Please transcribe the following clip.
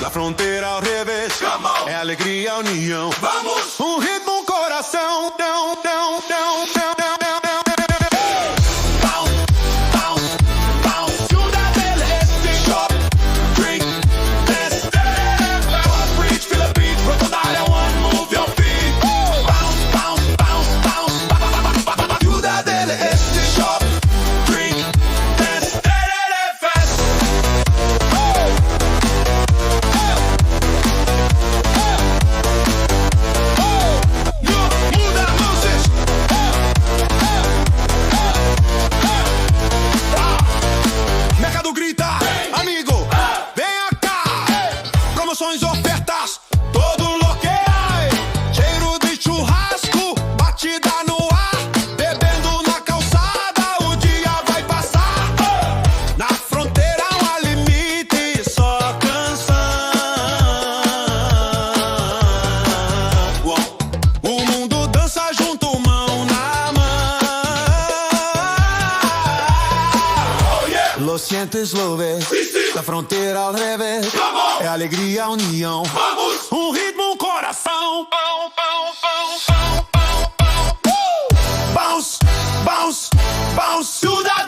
Na fronteira ao revés, é alegria, união. Vamos! Ritmo, coração, down, down, down, down, down, down, down. Bounce, bounce, bounce. Ciudad del Este. Shop, drink, dance, dance. Reach, feel the beat. Crocodile, one, move your feet. Bounce, bounce, bounce, bounce. Ciudad del Este. Shop, drink, dance, fast. Muda luzes. Mercado grita, amigo, vem cá. Promoções, ofertas, todo loqueio. Cheiro de churrasco, batida no ar. Bebendo na calçada, o dia vai passar. Na fronteira não há limite, só canção. O mundo dança junto, mão na mão. Lo sientes, lo ves. Na fronteira ao revés, é alegria, união. Vamos! Ritmo, coração. Bounce, bounce, bounce. Ciudad